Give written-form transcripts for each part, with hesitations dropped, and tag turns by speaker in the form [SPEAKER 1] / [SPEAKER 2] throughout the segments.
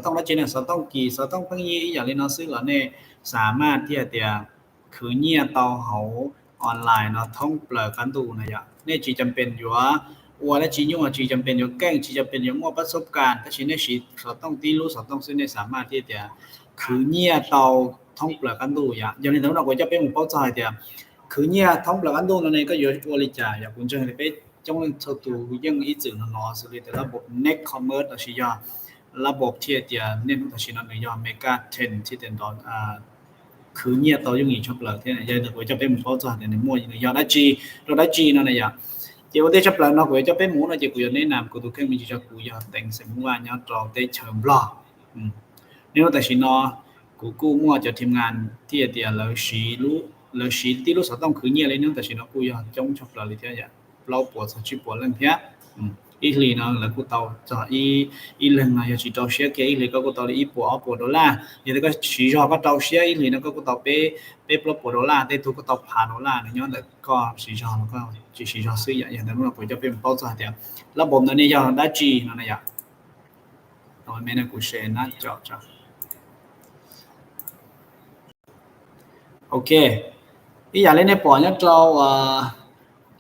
[SPEAKER 1] ต้องละจีเนี่ยต้องกี่ต้องพังยี่อย่างนี้เนาะซื้อแล้วเนี่ยสามารถที่จะคือเนี่ยเตาเขาออนไลน์เนาะท่องเปลือกกันดูนะยะเนี่ยจีจำเป็นอยู่ว่าวัวและจียุ่งจีจำเป็นอยู่แกล้งจีจำเป็นอยู่มั่วประสบการณ์ถ้าชิ้นเนี่ยชีต้องตีรู้ต้องซื้อเนี่ยสามารถที่จะคือเนี่ยเตาท่องเปลือกกันดูอย่างนี้ถ้าเราจะเป็นหมู่เป้าใจคือเนี่ยท่องเปลือกกันดูนั่นเองก็อยู่บริจาคอย่างคุณจะเห็นไปtrong số tu những ý tưởng nó xử lý từ ระบบ net commerce đóใช่ระบบที่จะเนี่ยนุ้งตัดสินในยอดเมกาเทนที่เป็นตอนคือเนี่ยต่อยุ่งอีกชอบเลยที่ไหนจะเดี๋ยวจะเป็นหมู่จ้าในมั่วอย่างยอดได้จีเราได้จีนั่นแหละอย่างเดี๋ยวได้ชอบเลยเนาะกูจะเป็นหมู่เราจะกูจะแนะนำกูตัวเครื่องมีจะกูจะแต่งเสร็จมั่วเนี่ยเราได้เชิญบล็อกเนี่ยตัดสินเนาะกูมั่วจะทีมงานที่จะเราสีที่รู้สึกต้องคือเนี่ยเลยเนี่ยตัดสินเนาะกูจะจ้องชอบเลยที่อย่างเราปวดชิปวดเรื่องเพี้ยอีหลีเนาะแล้วกูเตาจะอีเรื่องนะอย่าชิเตาเสียแกอีหลีก็กูเตาอีปัวเอาปัวดอลลาร์อย่างนี้ก็ชิจอก็เตาเสียอีหลีนะก็กูเตาเป๊ปลบปัวดอลลาร์แต่ทุกก็เตาผ่านดอลลาร์เนี่ยแต่ก็ชิจอแล้วก็ชิจอซื้ออย่างนั้นเราควรจะเป็นเป้าจ่ายเดียวระบบนั้นเนี่ยยาวได้จีนั่นนะอย่างตอนนี้นะกูแชร์หน้าจอจ้ะโอเคอีอย่างเล่นในปอเนี่ยเรา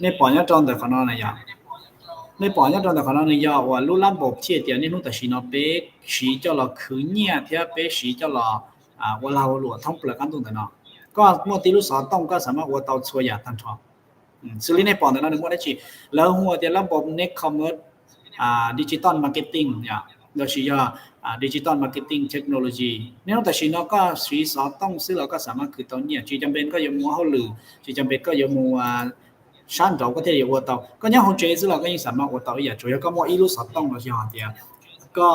[SPEAKER 1] ในปอเนี่ยจอนแต่ขนาดไหนอย่างในปอเนี่ยจอนแต่ขนาดไหนอย่างว่ารู้ระบบที่เดียวนี่นู้นแต่สีนอเป๊กสีเจ้าเราคือเนี่ยที่เป๊กสีเจ้าเราว่าเราหลวงท่องเปลือกกันตรงแต่เนาะก็เมื่อตีรู้สอนต้องก็สามารถว่าเตาช่วยอย่างทันทอซึ่งในปอนแต่นั้นนึกว่าได้จีแล้วหัวเดียวระบบ Next Commerceดิจิตอลมาร์เก็ตติ้งเนี่ยเราชี้ย่อดิจิตอลมาร์เก็ตติ้งเทคโนโลยีเนี่ยแต่ชีนอก็สีสอนต้องซื้อเราก็สามารถคือตอนเนี่ยจีจำเป็นก็ยังมัวเขาหรือจีจำเป็นก็ยังมัวชั้นเราก็ที่จะว่าเตาก็ยังของเจซื้อเราก็ยังสามารถว่าเตาอย่างจุดก็มัวอีรู้สอนต้องเราชี้หอเดียวก็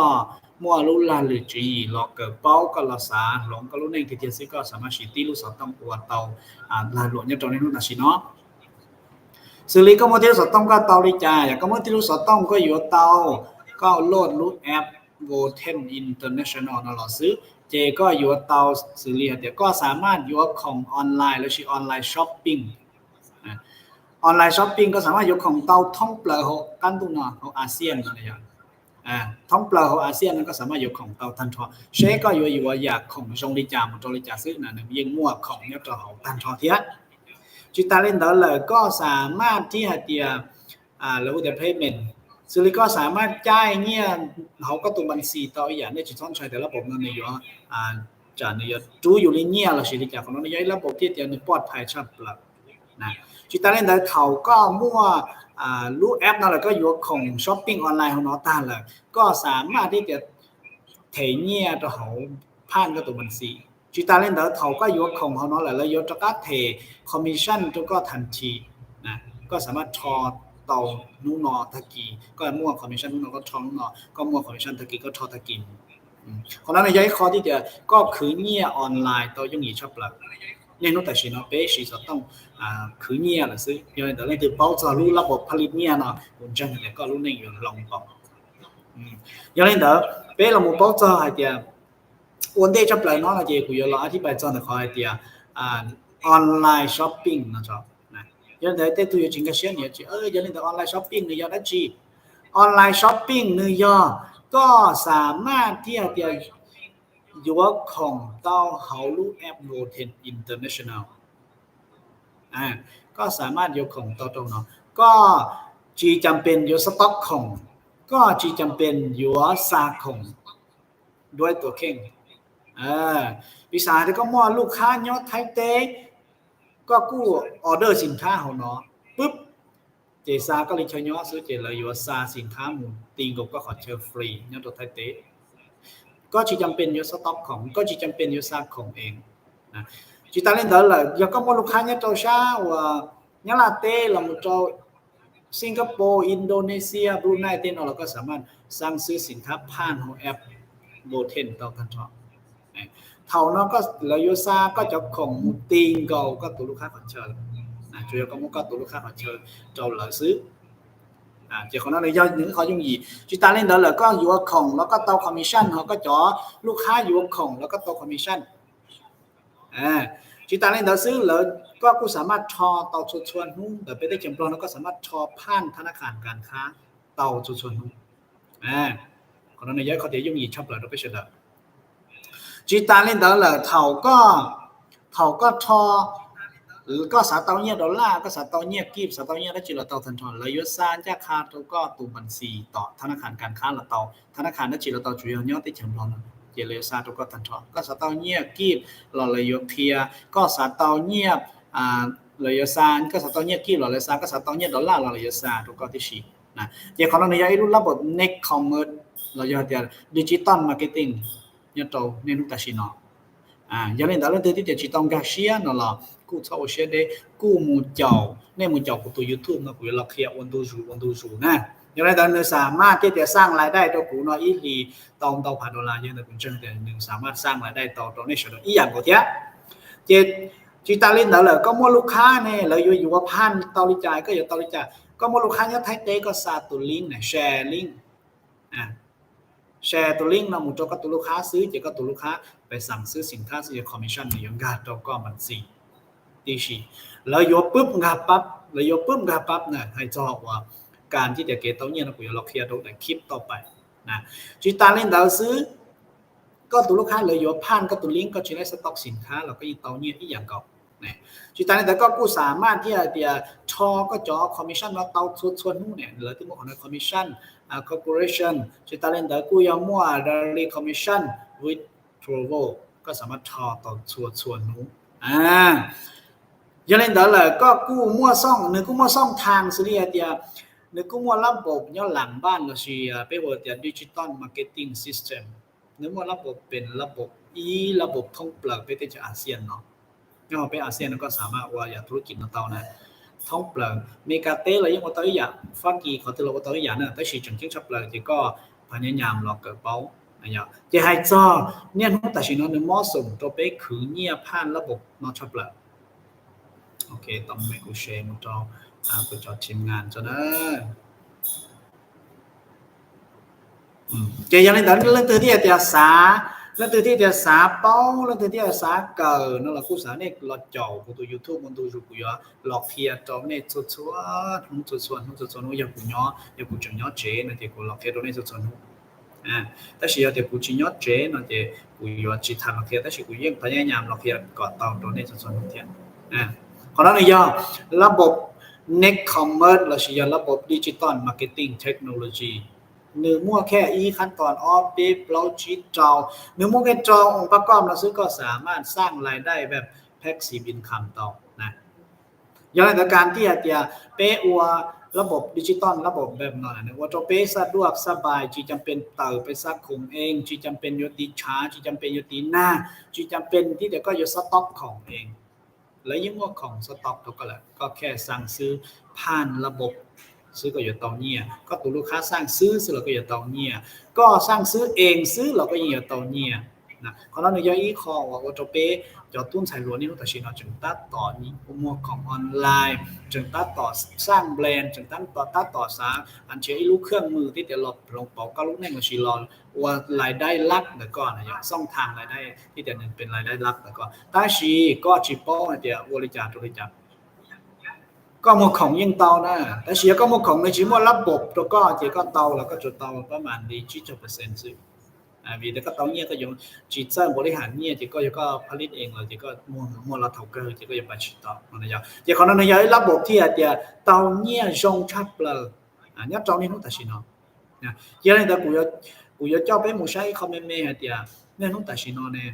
[SPEAKER 1] มัวรู้ลาหรือจีเราเกิดเป้าก็เราสาหลงก็รู้ในที่เดียวซื้อก็สามารถสีตีรู้สอนต้องว่าเตาลาหลวงเนี่ยตอนนี้นู้นแต่ชีนอxử lý có một thiếu sót tông có tàu đi trà có một thiếu sót tông cóอยู่เตาก็โหลดรูทแอป Goten International นั่นแหละซื้อเจก็อยู่เตาxử lýเดี๋ยวก็สามารถอยู่ของออนไลน์แล้วชื่อออนไลน์ช้อปปิ้งออนไลน์ช้อปปิ้งก็สามารถอยู่ของเตาท่องเปล่ากันตุนของอาเซียนอะไรอย่างท่องเปล่าของอาเซียนนั้นก็สามารถอยู่ของเตาทันทอเชก็อยู่ว่าอยากของชงดีจามจงดีจาซื้อน่ะหนึ่งยิงมั่วของเนี่ยจะของทันทอเทียจิตาเล่นđó làก็สามารถที่จะแล้วจะ payment ซึ่งก็สามารถจ่ายเนี่ยเขาก็ตัวบัญชีต่ออย่างนี้จะต้องใช้แต่ระบบนั้นอยู่จะเนี่ยจูอยู่ในเนี่ยเราสิจากของนั้นย้ายระบบที่จะปลอดภัยชัดปลักนะจิตาเล่นเขาก็มั่วรู้แอปนั่นแหละก็อยู่ของช้อปปิ้งออนไลน์ของน้องตาเลยก็สามารถที่จะเทเนี่ยตัวเขาผ่านกับตัวบัญชีจิตาเล่นเขาก็ยกของเขาเนาะแหละแล้วยกจะก็เทคอมมิชชั่นก็ทันทีนะก็สามารถทอเตานู่นอตะกี้ก็มั่วคอมมิชชั่นนู่นก็ทอนู่นก็มั่วคอมมิชชั่นตะกี้ก็ทอตะกี้คนนั้นย้ายข้อที่จะก็คือเนี่ยออนไลน์ต่อยุ่งอีกชอบละเนี่ยนู้นแต่ชิโนเป้ชีจะต้องคือเนี่ยแหละซื้อยังแต่เรื่องที่เป้าจะรู้ระบบผลิตเนี่ยเนาะคุณจังเนี่ยก็รู้ในอยู่ลองบอกยังเล่นแต่เป้เราหมู่เป้าจะให้เดียวันเดย์จะแปลน้อยนะเจ้าคุยเราอธิบายจนคอยเดียออนไลน์ช้อปปิ้งนะจ๊ะนะยังแต่ตัวอยู่จริงก็เชื่อเนี่ยจียังเล่นแต่ออนไลน์ช้อปปิ้งเนี่ยยังได้จีออนไลน์ช้อปปิ้งเนี่ยก็สามารถที่จะยกของเต้าเขาลูกแอปโนเทนอินเตอร์เนชั่นแนลก็สามารถยกของเต้าตรงเนาะก็จีจำเป็นอยู่สต็อกของก็จีจำเป็นอยู่ซาของด้วยตัวเข่งวิสาที่ก็มอลูกค้ายอดไทยเต้ก็กู้ออเดอร์สินค้าเขาเนาะปุ๊บเจซาก็เลยใช้ยอดซื้อเจเลยอยู่ซาสินค้าหมู่ตีงก็ขอเชิญฟรียอดตัวไทยเต้ก็จีจำเป็นอยู่สต็อกของก็จีจำเป็นอยู่ซาของเองนะจีตาเล่นเดอร์เลยยังก็มอลูกค้าเนี่ยเจ้าชาว่าเนี่ยลาเต้เราหมดเจ้าสิงคโปร์อินโดนีเซียบรูไนเต้นเราก็สามารถสั่งซื้อสินค้าผ่านของแอปโบเทนต่อทันทีเท่านั้นก็แล้วยูซาก็จะของมูติงก็ตัวลูกค้าขอเชิญช่วยก็มุก็ตัวลูกค้าขอเชิญเจ้าเหลือซื้อเจ้าของนั้นเลยย่อยหนึ่งเขายุ่งยี่จิตาเล่นเดอร์เลยก็อยู่ของแล้วก็เตาคอมมิชชั่นเขาก็จ่อลูกค้าอยู่ของแล้วก็เตาคอมมิชชั่นจิตาเล่นเดอร์ซื้อเลยก็กูสามารถทอเตาชวนหุ้นแต่ไปได้เข็มปลอมแล้วก็สามารถทอผ่านธนาคารการค้าเตาชวนหุ้น còn nó này giới có thể dùng gì chấp lại đó bây giờ chỉ ta lên đó là thầu có cho có xã tàu nhia đó là có xã tàu nhia kíp xã tàu nhia đó chỉ là tàu thần thònเลยยศจากค่าตัวก็ตัวบัญชีต่อธนาคารการค้าละเตาธนาคารนั้นchỉ là tàu chủ yếu nhớ tới chấm lon chỉเลยยศตัวก็thần thònก็xã tàu nhia kípเลยยศเทียก็xã tàu nhiaเลยยศก็xã tàu nhia kípเลยยศก็xã tàu nhia đó làเลยยศตัวก็ที่สี่นะเดี๋ยวของเราเนี่ยรู้ระบบ next commerce เราจะเดี๋ยว digital marketing เนี่ยตัวเนี่ยนุตัดสินgiờ nên đó là từที่จะต้องการเชียร์นั่นแหละกูชอบเชียร์ได้กูมูเจ้าเนี่ยมูเจ้ากูตัว YouTube นะกูเราเขียนวันดูสูนะอย่างไรตอนนี้สามารถที่จะสร้างรายได้ตัวกูน้อยอีหลีตองผ่านดอลลาร์เยอะนะคุณเจ้าแต่หนึ่งสามารถสร้างรายได้ต่อในส่วนอีอย่างก็เท่าเจ็ดจีตาเล่นđó là có mua ลูกค้าเนี่ยเราอยู่ว่าพันตอริจ่ายก็อย่าตอริจ่ายก็mua ลูกค้าเนี่ยไทยเต้ก็ซาตุลิงเนี่ยแชร์ลิงแชร์ตัวลิงก์เราหมู่โจก็ตัวลูกค้าซื้อเจ้าก็ตัวลูกค้าไปสั่งซื้อสินค้าซื้อคอมมิชชั่นในยงการตัวก็มันสี่ตีสี่แล้วยกปุ๊บงับปั๊บเนี่ยให้จอกว่าการที่จะเก็บตัวเนี่ยเราคุยเราเคลียร์ตรงในคลิปต่อไปนะจีตาเล่นดาวซื้อก็ตัวลูกค้าเลยยกผ่านก็ตัวลิงก์ก็ใช้สต็อกสินค้าเราก็ยีตัวเนี่ยที่อย่างเก่าเนี่ยจีตาเล่นแต่ก็กูสามารถที่จะชอก็จอคอมมิชชั่นเราเตาส่วนนู้นเนี่ยเหลือที่บอกของคอมมิชชั่นcorporation ที่ตาเล่นแต่กูยังมั่ว daily commission with travel ก็สามารถทอต่อส่วนนู้นยังเล่นแต่ละก็กูมั่วซ่องหนึ่งกูมั่วซ่องทางสิเดียหนึ่งกูมั่วระบบย้อนหลังบ้านเราสิไปว่าแต่ digital marketing system หนึ่งมั่วระบบเป็นระบบท่องเปล่าไปที่อาเซียนเนาะย้อนไปอาเซียนก็สามารถว่าอย่าธุรกิจเราเตานะท่องเปล่าเมกาเต้เลยยังว่าตัวอย่างฟังกีเขาตัวเราตัวอย่างเนี่ยแต่สิ่งจังที่ชับเปล่าที่ก็พยายามหลอกเกิดเป้าเนี่ยจะให้จอเนี่ยน้องแต่สิ่งนั้นเหมาะสมตัวไปคือเนี่ยผ่านระบบน้องชับเปล่าโอเคต้องไม่กูแชร์มันจอกูจอทีมงานจะได้จะยังในตอนเรื่องตัวที่จะสาเรื่องที่จะสาเป้าเรื่องที่จะสาเกิดนั่นแหละกูสาเนี่ยหลอดจ่อกูตัว YouTube มันดูอยู่กูย่อหลอกเทียจอเนี่ยส่วนนู้อย่างกูย่ออย่างกูจะย่อเจนั่นที่กูหลอกเทียตัวเนี่ยส่วนนู้แต่สิ่งที่กูจะย่อเจนั่นที่กูย่อจิตทางหลอกเทียแต่สิ่งกูยังพยายามหลอกเทียก่อนตัวเนี่ยส่วนนู้นเทียเพราะนั้นย่อระบบ Next Commerce เราใช้ระบบ Digital Marketing Technologyหนึ่งมั่วแค่ขั้นตอนออฟเดฟเราชีตจอหนึ่งมั่วแค่จอองค์ประกอบเราซื้อก็สามารถสร้างรายได้แบบ Passive Income ต่อนะอย่างในการที่จะเป๊ะอัวระบบดิจิตอลระบบแบบนั้นนะว่าจะเป๊ะสะดวกสบายจีจำเป็นเติบไปซักคงเองจีจำเป็นยติช้าจีจำเป็นยติหน้าจีจำเป็นที่เดี๋ยวก็ยสต็อกของเองแล้วยิ่งว่าของสต็อกตัวก็แหละก็แค่สั่งซื้อผ่านระบบซื้อก็อยู่ตรงนี้ก็ตัวลูกค้าสร้างซื้อเราก็อยู่ตรงนี้ก็สร้างซื้อเองซื้อเราก็อยู่ตรงนี้นะเขาเล่าในย่อยข้อว่าจะเป๊ะจะตุ้นใส่ล้วนนี่แต่ชินจึงตัดต่อนี้มัวของออนไลน์จึงตัดต่อสร้างแบรนด์จึงตัดต่อสร้างอันเชื่อลูกเครื่องมือที่จะหลบลงเป๋าก็ลูกแน่นชิลอนว่ารายได้ลักแต่ก่อนนะอย่างช่องทางรายได้ที่จะเป็นรายได้ลักแต่ก่อนถ้าชีก็ชิปโป้เดี๋ยวบริจาคก็หมดของยังเตานะแต่เสียก็หมดของในชีวิตระบบตัวก็เจก็เตาแล้วก็จุดเตาประมาณดี70%ซึ่งvì đó các tàu nhẹก็ยังจีจ้างบริหารเนี่ยจีก็ผลิตเองเลยจีก็มัวเราเท่ากันจีก็ยังไปฉีดต่อนะจ๊ะจีคนนั้นเนี่ยระบบที่จะเตาเนี่ยจงชับเลยเนี่ยจงนี่นู้นแต่ชินนะยังไงแต่กูจะเจ้าไปมุ่งใช้คอมเมนต์เนี่ยเนี่ยนู้นแต่ชินเนี่ย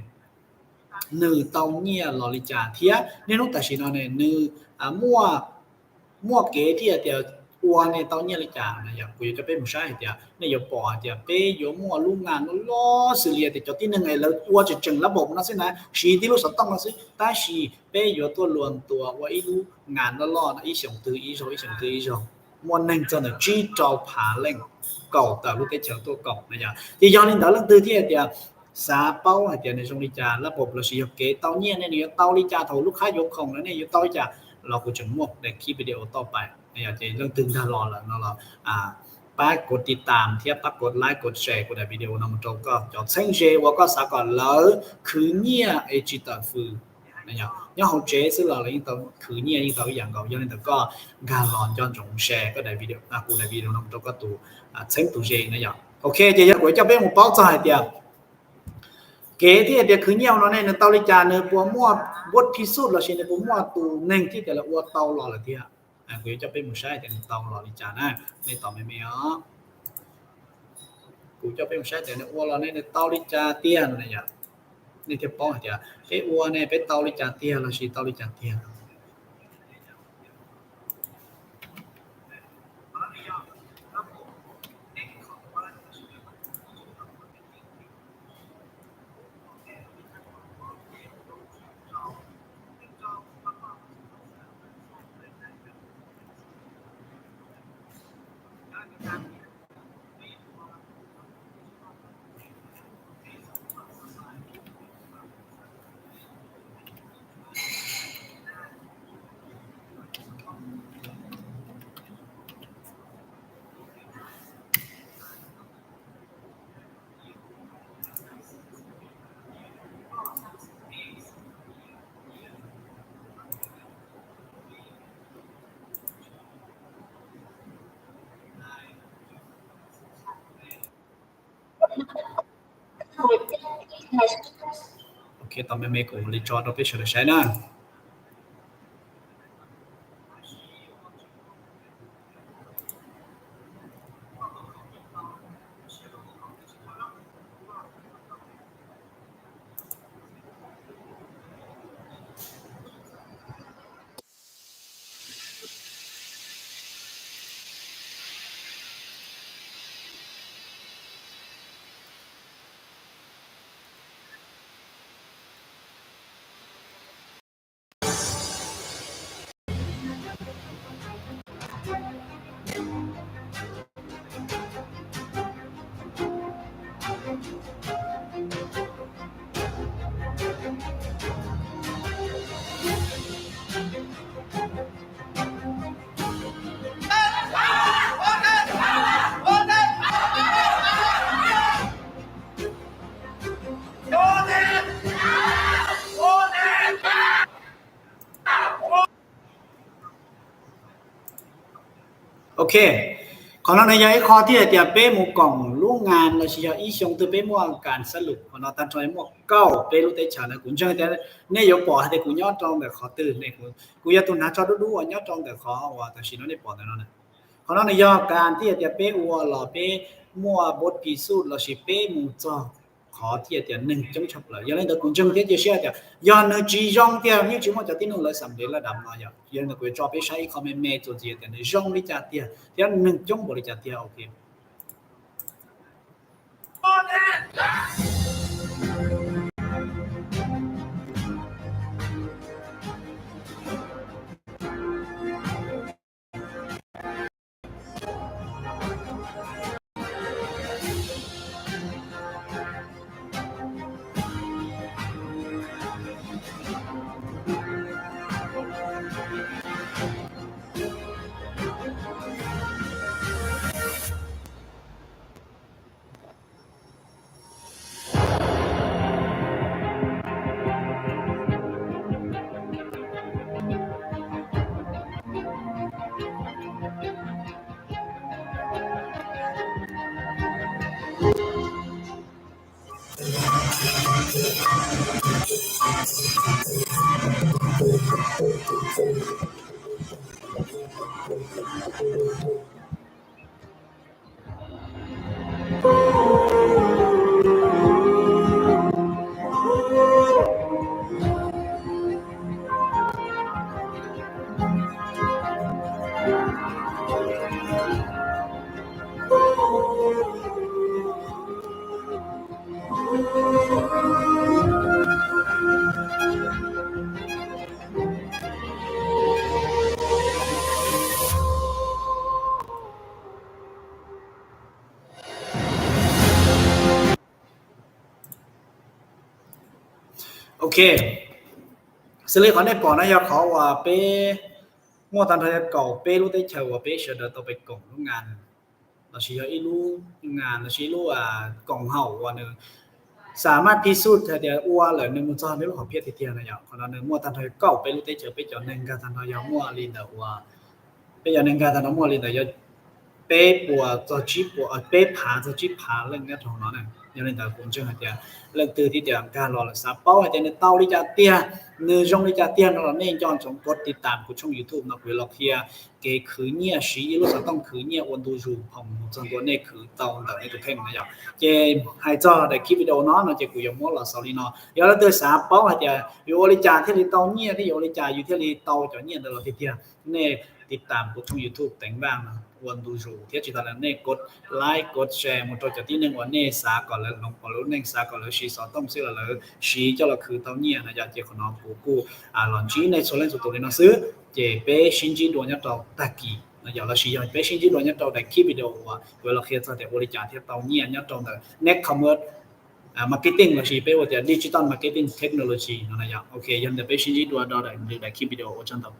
[SPEAKER 1] หนึ่งเตาเนี่ยลอลิจ่าเทียเนี่ยนู้นแต่ชินเนี่ยหนึ่งมั่วเก๋ที่จะอัวเนี่ยตอนนี้เลยจ้านะอย่างกูจะเป็นผู้ชายเดียวเนี่ยอย่าปล่อยเดียวไปอย่ามั่วลูกงานล้อสิเลียแต่จุดที่หนึ่งไงแล้วอัวจะจึงระบบนั่นสินะชีที่รู้สต้องนั่นสิแต่ชีไปอย่าตัวล้วนตัวว่าอีลูงานล้อนะอีส่งตัวอีส่งมั่วนั่งจนจีเจ้าผาเล่งเก่าแต่รู้แต่เจ้าตัวเก่านะอย่างที่ย้อนนี่แต่เรื่องตัวที่เดียวสาเป้าเดียวในช่วงลิจาระบบเราชีเก๋เตาเนี่ยเนี่ยเตาลิจาถูกลูกค้ายกของแล้วเนี่ยอยู่เตาลิจาเราก็จะมั่วในคลิปวิดีโอต่อไปอยากจะเรื่องตึงตลอดแล้วเนาะป้ากดติดตามเทียบปักกดไลค์กดแชร์กดวิดีโอนำตรงก็จอดเซ็งเจว่าก็สากลแล้วคือเนี่ยไอจิตาฟูนะครับยังเขาเจซึ่งเราเลยต้องคือเนี่ยที่เราอย่างเราอย่างนี้แต่ก็การหลอนย้อนจงแชร์ก็ได้วิดีโอกูได้วิดีโอนำตรงก็ตัวเซ็งตัวเจนะครับ ok chị giờ của cho bé một bao dài tiền kế thì để cứ nhiều nó này nó tao đi trả nó bùa mua bút thì suốt là chỉ nó bùa mua tù nên thì cái là bùa tàu lò là thì của cho bé một sai thì tàu lò đi trả này này tàu mày mày ó của cho bé một sai thì nó bùa lò này nó tàu đi trả tiền này nháนี่เทียบป้องเดียวเอ้วัวเนี่ยไปเตาลิจาเตียเราชีเตาลิจาเตีย ok tao mới mấy cũng lấy cho nó biết sửa sai nè ok còn nó này giờ kho thì để bé một cổng lúc ngàn là chỉ ý xong từ bé muaการสรุปcòn nó tan cho mua câu bé lúc đấy trả lời cũng chơi thế này yếu bỏ thì cũng nhớ trong để khó từ này cũng giờ tôi nói cho đúng nhớ trong để khó vàแต่ chỉ nó để bỏแต่nó này còn nó này giờการที่จะbéวัวlà bé mua bột kỳสูlà chỉ bé một cho khó thì để nâng trong chập lại giờ lên được cũng chơi thế chỉ sẽ để giờ nó chỉ trong tiền như chúng ta cho tin nó lại sắm để là đầm mà giờ nó cứ cho bé sai không mẹ cho gì để nó trong đi trả tiền thì nâng trong bộ đi trả tiền ok ok xử lý khoản này bỏ nó do khó và bé mua tàn thời cầu bé lúc đấy chờ và bé sợ đợi tao bị cổng lúc ngàn là chỉ ở ilu ngàn là chỉ lu cổng hậu và nữa สามารถพิสูจน์เดียวอ้วเลยในมุมจอในรูปของเพียรติเทียนนะอย่างคนละหนึ่งมัวตันทอยเก่าไปรู้ได้เจอไปจอหนึ่งการตันทอยมัวลินเดอว่าไปจอหนึ่งการตันมัวลินเดอไป bé bùa cho chí bùa bé phá cho chí phá lên cái thằng nó này cho nên là cũng chưa hạt tiền lần từที่จะการรอละซับเป้าให้ในเต้าที่จะเตี้ยเนื้อจงที่จะเตี้ยเราเนี่ยย้อนจงกดติดตามกูช่อง YouTube นะเวลาเคียเกคือเนี่ยสีรู้สึกต้องคือเนี่ยวันดูรูผมจนตัวเนี่ยคือเต้าแต่ในตัวเพ่งนะจ๊ะเจให้จอได้คลิปวิดีโอน้อยนะเจกูยังมั่วละสอรี่เนาะเดี๋ยวเราตัวสาเป้าให้จะอยู่บริจาคที่เต้าเนี่ยที่อยู่บริจาคอยู่ที่เต้าจะเนี่ยตลอดที่เตี้ยเนี่ยติดตามกูช่อง YouTube แต่งบ้างนะวันดูรูที่จิตาเนี่ยกดไลค์กดแชร์มันตัวจะที่หนึ่งวันเนี่ยสาก่อนแล้วลงปลุกเนี่ยสาก่อนแล้วชีสอต้องซื้อแล้วชีเจ้าเราคือเต้าเนี่ยนะจ๊ะเจ้าของน้องกูหล่อนชีในโซนสุดตัวนี้น้องซื้อเจ้เป้ชินจีตัวเนี่ยตัวตะกี้นะจ๊ะเราชียังเป้ชินจีตัวเนี่ยตัวได้คลิปวิดีโอว่าเวลาเขียนจะบริจาคที่เต้าเนี่ยตัวแต่ next commerce marketing เราชีเป้ว่าจะ digital marketing technology นะจ๊ะโอเคยังแต่เป้ชินจีตัวได้คลิปวิดีโอจังตัว